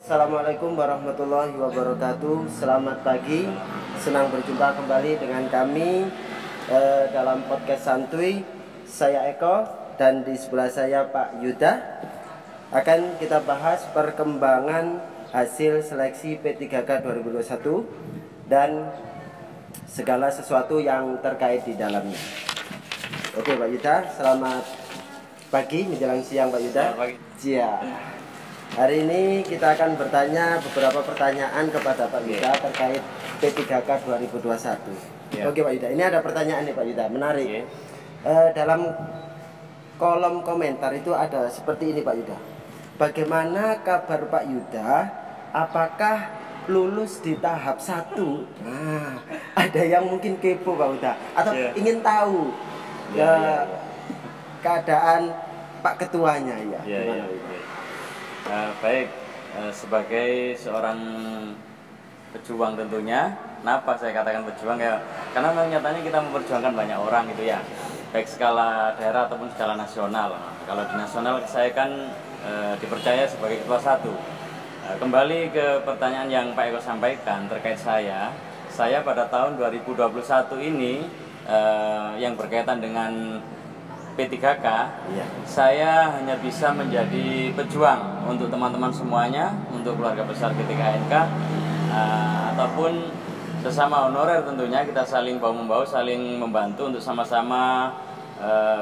Assalamualaikum warahmatullahi wabarakatuh. Selamat pagi, senang berjumpa kembali dengan kami dalam podcast santuy. Saya Eko dan di sebelah saya Pak Yuda. Akan kita bahas perkembangan hasil seleksi P3K 2021 dan segala sesuatu yang terkait di dalamnya. Oke Pak Yuda, selamat pagi menjelang siang Pak Yuda. Iya. Hari ini kita akan bertanya beberapa pertanyaan kepada Pak Yuda terkait P3K 2021. Oke Pak Yuda, ini ada pertanyaan nih Pak Yuda, menarik. Dalam kolom komentar itu ada seperti ini Pak Yuda. Bagaimana kabar Pak Yuda? Apakah lulus di tahap 1? Nah, ada yang mungkin kepo Pak Yuda atau ingin tahu keadaan Pak Ketuanya ya. Baik, sebagai seorang pejuang tentunya, kenapa saya katakan pejuang ya? Karena memang nyatanya kita memperjuangkan banyak orang gitu ya, baik skala daerah ataupun skala nasional. Kalau di nasional saya kan dipercaya sebagai ketua 1. Kembali ke pertanyaan yang Pak Eko sampaikan terkait saya pada tahun 2021 ini yang berkaitan dengan P3K, saya hanya bisa menjadi pejuang untuk teman-teman semuanya, untuk keluarga besar P3KNK, ataupun sesama honorer tentunya kita saling bahu-membahu, saling membantu untuk sama-sama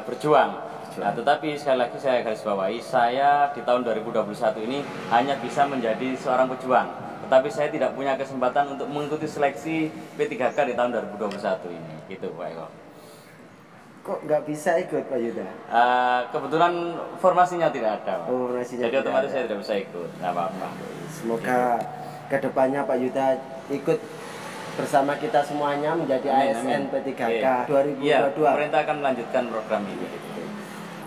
berjuang. Nah, tetapi sekali lagi saya garis bawahi, saya di tahun 2021 ini hanya bisa menjadi seorang pejuang, tetapi saya tidak punya kesempatan untuk mengikuti seleksi P3K di tahun 2021 ini, gitu Pak Eko. Kok nggak bisa ikut Pak Yuda? Kebetulan formasinya tidak ada, Pak. Formasinya jadi otomatis saya tidak bisa ikut, nggak apa-apa. Semoga kedepannya Pak Yuda ikut bersama kita semuanya menjadi ASN P3K 2022. Iya, pemerintah akan melanjutkan program ini.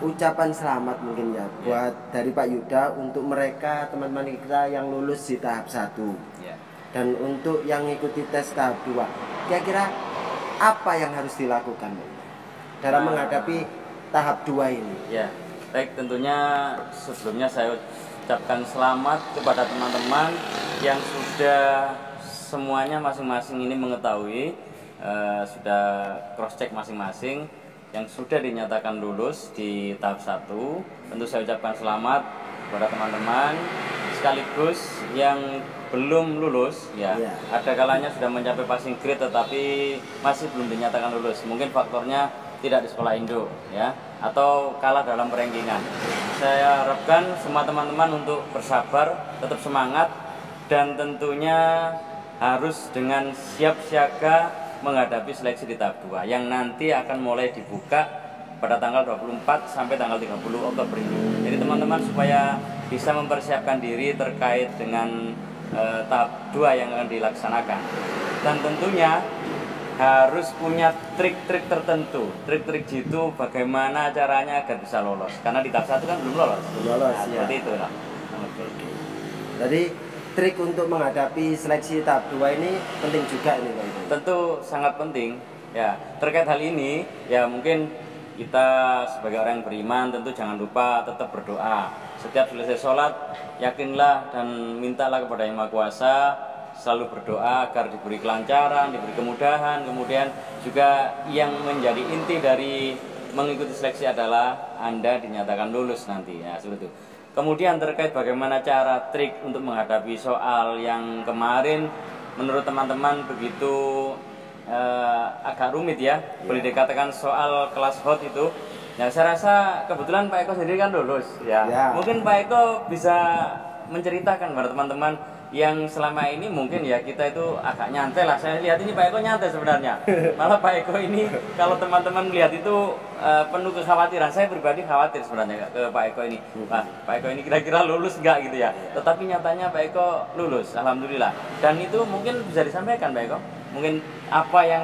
Ucapan selamat mungkin ya buat dari Pak Yuda untuk mereka teman-teman kita yang lulus di tahap 1 dan untuk yang mengikuti tes tahap 2. Kira-kira apa yang harus dilakukan dalam menghadapi tahap 2 ini? Ya, baik, tentunya sebelumnya saya ucapkan selamat kepada teman-teman yang sudah semuanya masing-masing ini mengetahui, sudah cross check masing-masing, yang sudah dinyatakan lulus di tahap 1. Tentu saya ucapkan selamat kepada teman-teman, sekaligus yang belum lulus ada kalanya sudah mencapai passing grade tetapi masih belum dinyatakan lulus. Mungkin faktornya tidak di sekolah Indo ya, atau kalah dalam perengkingan. Saya harapkan semua teman-teman untuk bersabar, tetap semangat, dan tentunya harus dengan siap siaga menghadapi seleksi di tahap 2 yang nanti akan mulai dibuka pada tanggal 24 sampai tanggal 30 Oktober ini. Jadi teman-teman supaya bisa mempersiapkan diri terkait dengan tahap 2 yang akan dilaksanakan. Dan tentunya harus punya trik-trik tertentu. Trik-trik jitu bagaimana caranya agar bisa lolos. Karena di tahap 1 kan belum lolos. Seperti itu lah. Jadi trik untuk menghadapi seleksi tahap 2 ini penting juga ini Pak. Tentu sangat penting. Ya, terkait hal ini ya mungkin kita sebagai orang yang beriman tentu jangan lupa tetap berdoa. Setiap selesai sholat yakinlah dan mintalah kepada Yang Maha Kuasa, selalu berdoa agar diberi kelancaran, diberi kemudahan. Kemudian juga yang menjadi inti dari mengikuti seleksi adalah Anda dinyatakan lulus nanti ya, seperti itu. Kemudian terkait bagaimana cara trik untuk menghadapi soal yang kemarin menurut teman-teman begitu agak rumit ya, boleh dikatakan soal kelas hot itu. Ya saya rasa kebetulan Pak Eko sendiri kan lulus ya. Mungkin Pak Eko bisa menceritakan kepada teman-teman yang selama ini mungkin ya kita itu agak nyantai lah. Saya lihat ini Pak Eko nyantai sebenarnya. Malah Pak Eko ini kalau teman-teman melihat itu penuh kekhawatiran. Saya pribadi khawatir sebenarnya ke Pak Eko ini. Pak Eko ini kira-kira lulus enggak gitu ya. Tetapi nyatanya Pak Eko lulus, alhamdulillah. Dan itu mungkin bisa disampaikan Pak Eko. Mungkin apa yang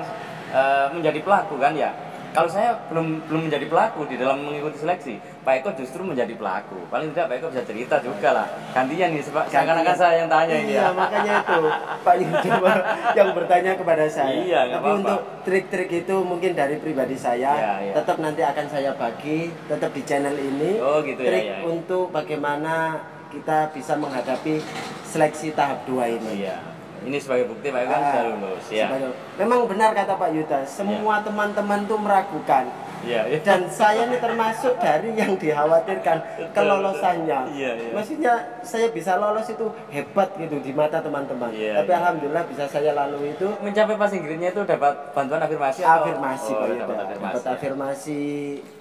menjadi pelaku kan ya. Kalau saya belum menjadi pelaku di dalam mengikuti seleksi, Pak Eko justru menjadi pelaku. Paling tidak Pak Eko bisa cerita juga lah. Gantian nih, seakan-akan saya yang tanya ini. Iya, makanya itu Pak Yuda yang bertanya kepada saya. Iya, tapi untuk trik-trik itu mungkin dari pribadi saya, tetap nanti akan saya bagi, tetap di channel ini. Oh gitu trik ya. Untuk bagaimana kita bisa menghadapi seleksi tahap 2 ini. Iya. Ini sebagai bukti Pak Yuda sudah lulus ya. Memang benar kata Pak Yuda, semua teman-teman tuh meragukan. Iya, iya. Dan saya ini termasuk dari yang dikhawatirkan kelolosannya. Iya, iya. Maksudnya saya bisa lolos itu hebat gitu di mata teman-teman. Iya, tapi iya. alhamdulillah bisa saya lalui itu. Mencapai passing grade-nya itu dapat bantuan afirmasi atau? Afirmasi Pak Yuda. Dapat ya. afirmasi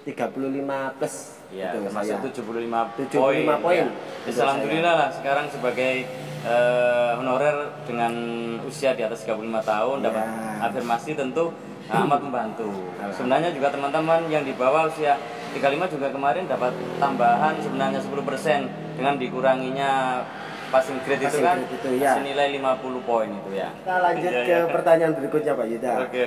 35 plus. Ya, gitu, termasuk saya. 75 poin. Ya. Alhamdulillah lah sekarang sebagai honorer dengan usia di atas 35 tahun dapat afirmasi tentu amat membantu. Sebenarnya juga teman-teman yang di bawah usia 35 juga kemarin dapat tambahan sebenarnya 10% dengan dikuranginya passing grade itu kan senilai 50 poin itu ya. Kita lanjut ke pertanyaan berikutnya Pak Yuda. Oke.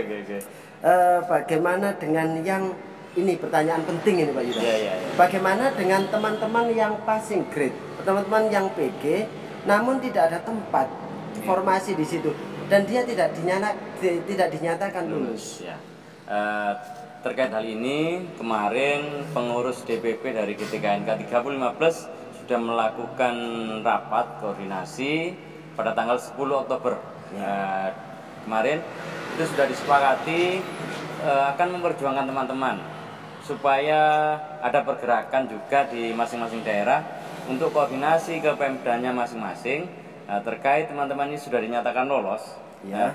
Bagaimana dengan yang ini pertanyaan penting ini Pak Yuda. Iya. Bagaimana dengan teman-teman yang passing grade, teman-teman yang PG, namun tidak ada tempat formasi di situ dan dia tidak dinyatakan lulus. Ya. Terkait hal ini kemarin pengurus DPP dari GTKNK 35 Plus sudah melakukan rapat koordinasi pada tanggal 10 Oktober. Kemarin itu sudah disepakati akan memperjuangkan teman-teman supaya ada pergerakan juga di masing-masing daerah untuk koordinasi ke Pemdanya masing-masing terkait teman-teman ini sudah dinyatakan lolos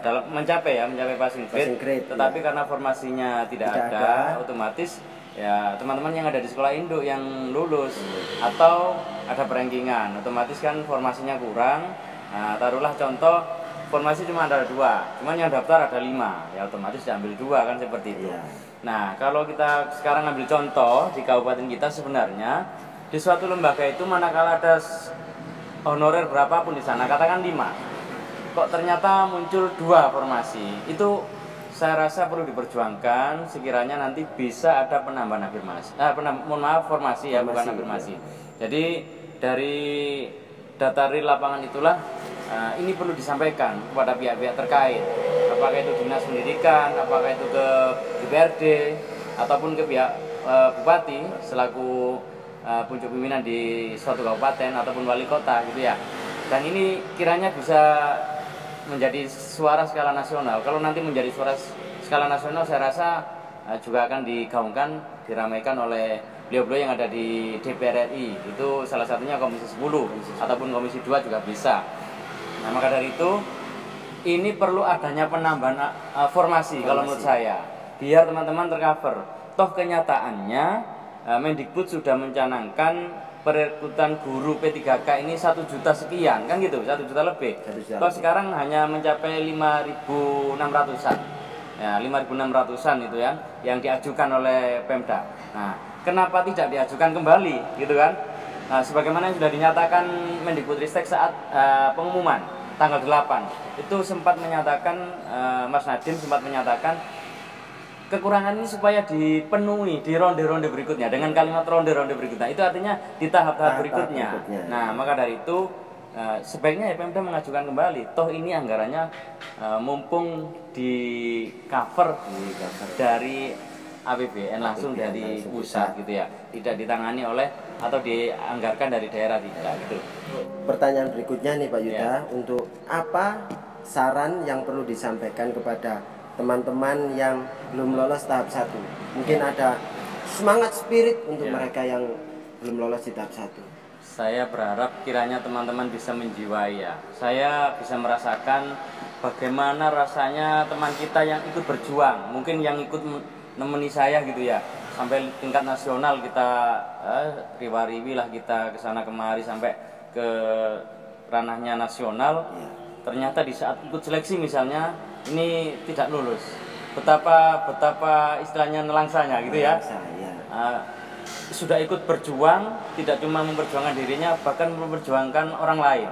dalam mencapai passing grade, tetapi karena formasinya tidak ada, otomatis ya teman-teman yang ada di sekolah induk yang lulus atau ada perankingan, otomatis kan formasinya kurang. Taruhlah contoh formasi cuma ada 2, cuman yang daftar ada 5, ya otomatis diambil 2 kan seperti itu. Nah, kalau kita sekarang ambil contoh di kabupaten kita, sebenarnya di suatu lembaga itu manakala ada honorer berapapun di sana, katakan 5, kok ternyata muncul 2 formasi, itu saya rasa perlu diperjuangkan sekiranya nanti bisa ada penambahan afirmasi. Formasi ya, bukan afirmasi. Jadi dari data real lapangan itulah ini perlu disampaikan kepada pihak-pihak terkait, apakah itu dinas pendidikan, apakah itu ke DPRD ataupun ke pihak bupati selaku puncak pimpinan di suatu kabupaten ataupun wali kota gitu ya. Dan ini kiranya bisa menjadi suara skala nasional. Kalau nanti menjadi suara skala nasional, saya rasa juga akan digaungkan, diramaikan oleh beliau-beliau yang ada di DPR RI. Itu salah satunya Komisi 10 ataupun Komisi 2 juga bisa. Nah, maka dari itu ini perlu adanya penambahan formasi kalau menurut saya, biar teman-teman tercover. Toh kenyataannya Mendikbud sudah mencanangkan perekrutan guru P3K ini 1 juta sekian, kan gitu, 1 juta lebih. Toh sekarang hanya mencapai 5.600-an. Ya, 5.600-an itu ya yang diajukan oleh Pemda. Nah, kenapa tidak diajukan kembali gitu kan? Nah, sebagaimana yang sudah dinyatakan Mendikbudristek saat pengumuman tanggal 8 itu sempat menyatakan, Mas Nadiem sempat menyatakan kekurangan ini supaya dipenuhi di ronde-ronde berikutnya dengan kalimat ronde-ronde berikutnya, itu artinya di tahap-tahap berikutnya. Nah, maka dari itu sebaiknya ya Pemda mengajukan kembali, toh ini anggarannya mumpung di cover dari APBN langsung dari pusat gitu ya, tidak ditangani oleh atau dianggarkan dari daerah, tidak gitu. Pertanyaan berikutnya nih Pak Yuda, untuk apa saran yang perlu disampaikan kepada teman-teman yang belum lolos tahap 1? Mungkin ada semangat spirit untuk mereka yang belum lolos di tahap 1. Saya berharap kiranya teman-teman bisa menjiwai ya. Saya bisa merasakan bagaimana rasanya teman kita yang ikut berjuang, mungkin yang ikut nemeni saya gitu ya, sampai tingkat nasional kita riwa-riwi lah, kita kesana kemari sampai ke ranahnya nasional. Ternyata di saat ikut seleksi misalnya ini tidak lulus, betapa istilahnya nelangsanya gitu ya. Sudah ikut berjuang, tidak cuma memperjuangkan dirinya, bahkan memperjuangkan orang lain.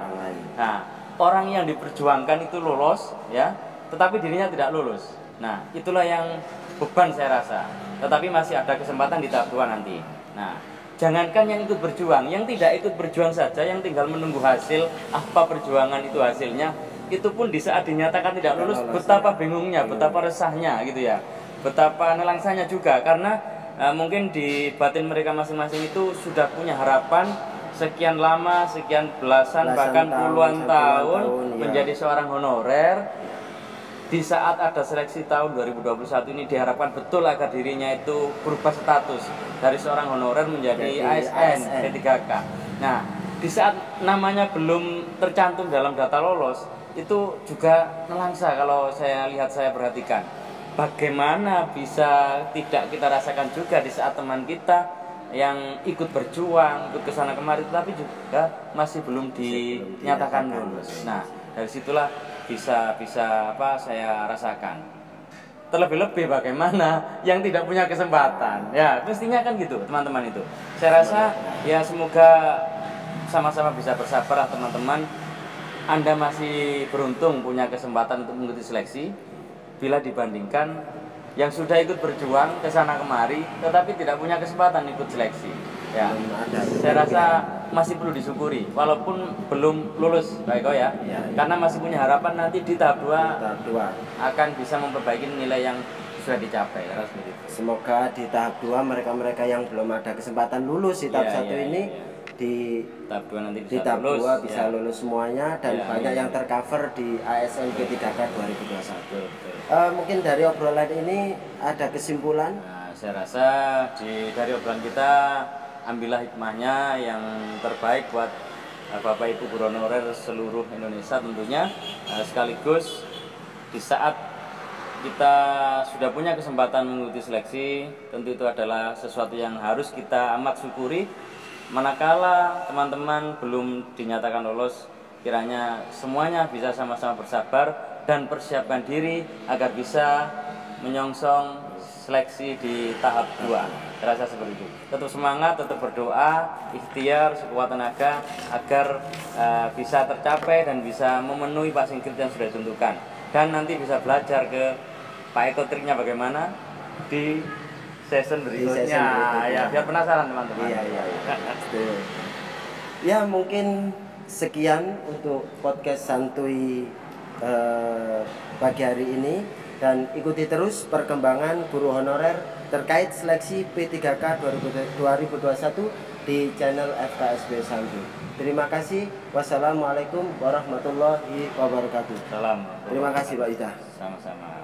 Nah, orang yang diperjuangkan itu lolos ya, tetapi dirinya tidak lulus. Nah, itulah yang beban saya rasa. Tetapi masih ada kesempatan di tahap 2 nanti. Nah, jangankan yang ikut berjuang, yang tidak ikut berjuang saja, yang tinggal menunggu hasil, apa perjuangan itu hasilnya, itu pun di saat dinyatakan tidak lulus, betapa bingungnya, betapa resahnya gitu ya, betapa nelangsanya juga, karena mungkin di batin mereka masing-masing itu sudah punya harapan sekian lama, sekian belasan bahkan puluhan tahun menjadi seorang honorer. Di saat ada seleksi tahun 2021 ini diharapkan betul agar dirinya itu berubah status dari seorang honorer menjadi ASN P3K. Nah, di saat namanya belum tercantum dalam data lolos, itu juga nelangsa kalau saya lihat, saya perhatikan. Bagaimana bisa tidak kita rasakan juga di saat teman kita yang ikut berjuang, ikut kesana kemari, tapi juga masih belum dinyatakan lulus. Nah, dari situlah bisa apa saya rasakan. Terlebih-lebih bagaimana yang tidak punya kesempatan. Ya, mestinya kan gitu, teman-teman itu. Saya rasa ya semoga sama-sama bisa bersabar lah teman-teman. Anda masih beruntung punya kesempatan untuk mengikuti seleksi bila dibandingkan yang sudah ikut berjuang ke sana kemari tetapi tidak punya kesempatan ikut seleksi. Ya, saya rasa masih perlu disyukuri walaupun belum lulus Pak Eko ya. Karena masih punya harapan nanti di tahap 2 akan bisa memperbaiki nilai yang sudah dicapai. Semoga di tahap 2 mereka-mereka yang belum ada kesempatan lulus di tahap 1 ini di tahap 2 nanti di tahap 2 bisa lulus semuanya dan banyak yang tercover di ASN P3K 2021. Mungkin dari obrolan ini ada kesimpulan? Nah, saya rasa dari obrolan kita ambillah hikmahnya yang terbaik buat Bapak Ibu guru honorer seluruh Indonesia tentunya. Sekaligus di saat kita sudah punya kesempatan mengikuti seleksi, tentu itu adalah sesuatu yang harus kita amat syukuri. Manakala teman-teman belum dinyatakan lolos, kiranya semuanya bisa sama-sama bersabar dan persiapkan diri agar bisa menyongsong seleksi di tahap 2. Saya rasa seperti itu. Tetap semangat, tetap berdoa, ikhtiar sekuat tenaga agar bisa tercapai dan bisa memenuhi passing grade yang sudah ditentukan. Dan nanti bisa belajar ke Pak Eko triknya bagaimana di season berikutnya. Ya, biar penasaran teman-teman. Iya. Ya, mungkin sekian untuk podcast santuy pagi hari ini, dan ikuti terus perkembangan guru honorer terkait seleksi P3K 2021 di channel FKSB Santuy. Terima kasih. Wassalamualaikum warahmatullahi wabarakatuh. Salam. Terima kasih Pak Ida. Sama-sama.